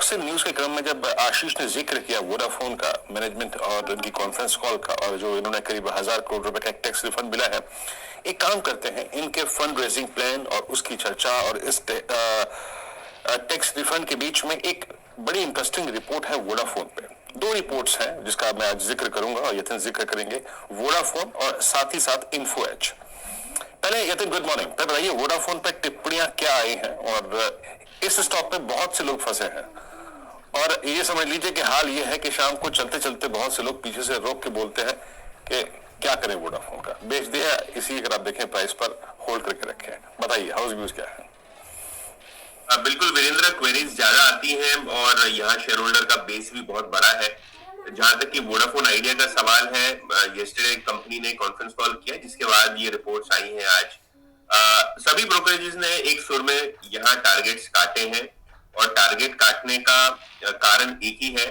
से न्यूज के क्रम में जब आशीष ने जिक्र किया वोडाफोन का मैनेजमेंट और उनकी कॉन्फ्रेंस कॉल का, और जो इन्होंने करीब 1000 करोड़ रुपए का एक टैक्स रिफंड मिला है, एक काम करते हैं, इनके फंड रेजिंग प्लान और उसकी चर्चा और इस टैक्स रिफंड के बीच में एक बड़ी इंटरेस्टिंग रिपोर्ट है वोडाफोन पे। दो रिपोर्ट्स हैं जिसका मैं आज जिक्र करूंगा और यतिन जिक्र करेंगे, वोडाफोन और साथ ही साथ इन्फो एज। पहले यतिन, गुड मॉर्निंग। तब बताइए वोडाफोन पे टिप्पणियां क्या आई हैं, और इस स्टॉक पे बहुत से लोग फंसे हैं, और ये समझ लीजिए कि हाल ये है कि शाम को चलते चलते बहुत से लोग पीछे से रोक के बोलते हैं कि क्या करें, वोडाफोन का बेच दिया, इसी अगर आप देखें प्राइस पर होल्ड करके रखे हैं। बताइए हाउस व्यूज क्या है? बिल्कुल वीरेंद्र, क्वेरीज ज्यादा आती हैं और यहाँ शेयर होल्डर का बेस भी बहुत बड़ा है। जहां तक कि वोडाफोन आइडिया का सवाल है, यस्टरडे कंपनी ने कॉन्फ्रेंस कॉल किया जिसके बाद ये रिपोर्ट्स आई हैं आज। सभी ब्रोकरेजेस ने एक सुर में यहाँ टारगेट्स काटे हैं, और टारगेट काटने का कारण एक ही है,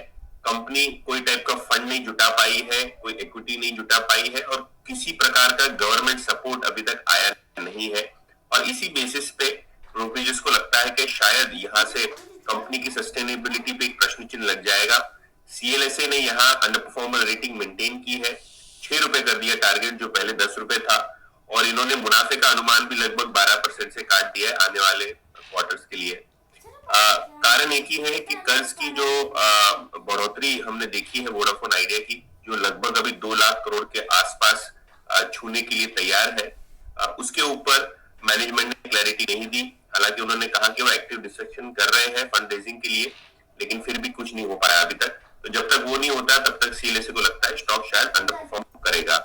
कंपनी कोई टाइप का फंड नहीं जुटा पाई है, कोई इक्विटी नहीं जुटा पाई है, और किसी प्रकार का गवर्नमेंट सपोर्ट अभी तक आया नहीं है। और इसी बेसिस पे ब्रोकरेजेस को लगता है कि शायद यहाँ से कंपनी की सस्टेनेबिलिटी पे एक प्रश्न चिन्ह लग जाएगा। CLSA ने यहाँ अंडर परफॉर्मर रेटिंग मेंटेन की है, 6 रुपए कर दिया टारगेट जो पहले 10 रुपए था, और इन्होंने मुनाफे का अनुमान भी लगभग 12% से काट दिया है आने वाले क्वार्टर्स के लिए। कारण एक ही है कि कर्ज की जो बढ़ोतरी हमने देखी है वोडाफोन आइडिया की, जो लगभग अभी 2 लाख करोड़ के आसपास छूने के लिए तैयार है, उसके ऊपर मैनेजमेंट ने क्लैरिटी नहीं दी। हालांकि उन्होंने कहा कि वो एक्टिव डिस्कशन कर रहे हैं फंड रेजिंग के लिए, लेकिन फिर भी कुछ नहीं हो पाया अभी तक। तो जब तक वो नहीं होता तब तक CLSA को लगता है स्टॉक शायद अंडर परफॉर्म करेगा।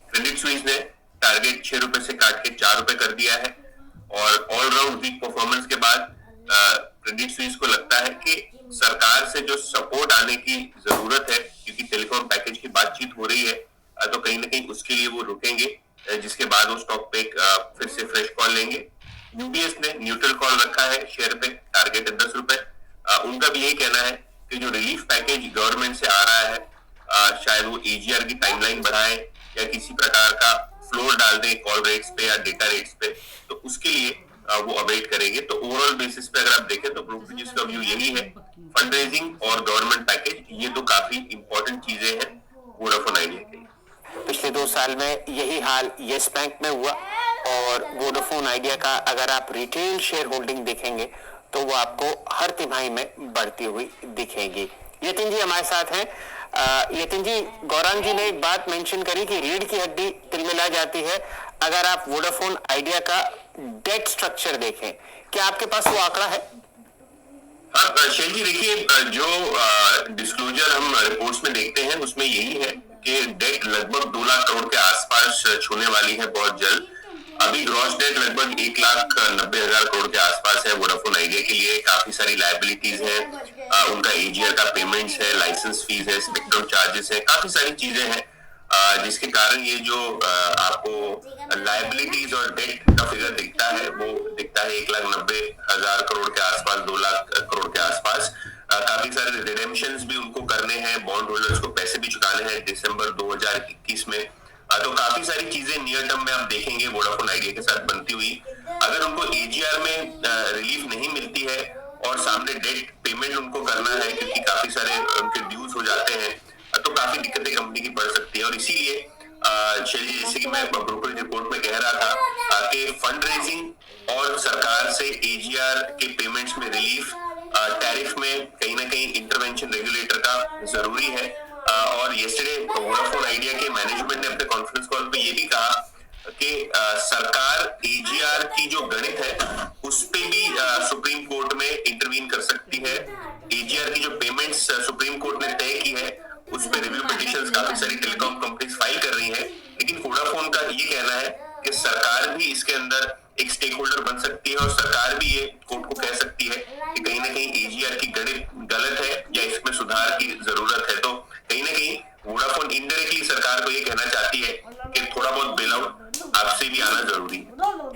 क्रेडिट स्विस ने टारगेट 6 रुपए से काट के 4 रुपए कर दिया है, और ऑलराउंड वीक परफॉर्मेंस के बाद क्रेडिट स्विस को लगता है कि सरकार से जो सपोर्ट आने की जरूरत है, क्योंकि टेलीकॉम पैकेज की बातचीत हो रही है, तो कहीं ना कहीं उसके लिए वो रुकेंगे, जिसके बाद वो स्टॉक पे फिर से फ्रेश कॉल लेंगे। UBS ने न्यूट्रल कॉल रखा है शेयर पे, टारगेट है 10 रुपए। उनका भी यही कहना है कि जो रिलीफ पैकेज गवर्नमेंट से आ रहा है, शायद वो AGR की टाइमलाइन बढ़ाए या किसी प्रकार का फ्लोर डाल दे कॉल रेट्स पे या डेटा रेट्स पे, तो उसके लिए वो अवेट करेंगे। तो ओवरऑल बेसिस पे अगर आप देखें तो ब्रोकरेजेस का व्यू यही है, फंड रेजिंग और गवर्नमेंट पैकेज, ये दो काफी इंपॉर्टेंट चीजें हैं वोडाफोन आइडिया के लिए। पिछले 2 साल में यही हाल येस बैंक में हुआ, और वोडाफोन आइडिया का अगर आप रिटेल शेयर होल्डिंग देखेंगे तो वो आपको हर तिमाही में बढ़ती हुई दिखेगी। यतिन जी हमारे साथ हैं। यतिन जी, गौरांग जी ने एक बात मेंशन करी कि रीढ़ की हड्डी तिलमिला जाती है अगर आप वोडाफोन आइडिया का डेट स्ट्रक्चर देखें। क्या आपके पास वो आंकड़ा है? हाँ शैल जी, देखिए, जो डिस्क्लोजर हम रिपोर्ट्स में देखते हैं उसमें यही है कि डेट लगभग 2 लाख करोड़ के आसपास छूने वाली है बहुत जल्द। अभी ग्रॉस डेट लगभग 1,90,000 करोड़ के आसपास है वोडाफोन आइडिया के लिए। काफी सारी लायबिलिटीज है, उनका AGR का पेमेंट्स है, लाइसेंस फीस है, स्पेक्ट्रम चार्जेस है, काफी सारी चीजें हैं, जिसके कारण ये जो आपको लायबिलिटीज और डेट का फिगर दिखता है वो दिखता है 1,90,000 करोड़ के आसपास, 2 लाख करोड़ के आसपास। काफी सारे रिडेम्पशंस भी उनको करने हैं, बॉन्ड होल्डर्स को पैसे भी चुकाने हैं दिसंबर 2021 में। तो काफी सारी चीजें नियर टर्म में आप देखेंगे वोडाफोन आइडिया के साथ बनती हुई। अगर उनको AGR में रिलीफ नहीं मिलती है और सामने डेट पेमेंट उनको करना है, क्योंकि काफी सारे उनके ड्यूज हो जाते हैं, तो काफी दिक्कतें कंपनी की पड़ सकती है। और इसीलिए चलिए, जैसे कि मैं ब्रोकर रिपोर्ट में कह रहा था कि फंड रेजिंग और सरकार से AGR के पेमेंट्स में रिलीफ, टैरिफ में कहीं ना कहीं इंटरवेंशन रेगुलेटर का जरूरी है। और यस्टरडे वोडाफोन आइडिया के मैनेजमेंट ने अपने कॉन्फ्रेंस कॉल पे ये भी कहा कि सरकार AGR की जो गणित है उस पे भी सुप्रीम कोर्ट में इंटरवीन कर सकती है। AGR की जो पेमेंट्स सुप्रीम कोर्ट ने तय की है उस पे रिव्यू पिटीशंस काफी सारी टेलीकॉम कंपनीज फाइल कर रही हैं, लेकिन वोडाफोन का ये कहना है कि सरकार भी इसके अंदर एक स्टेक होल्डर बन सकती है, और सरकार भी ये कोर्ट को कह सकती है कि कहीं ना कहीं AGR की गणित गलत है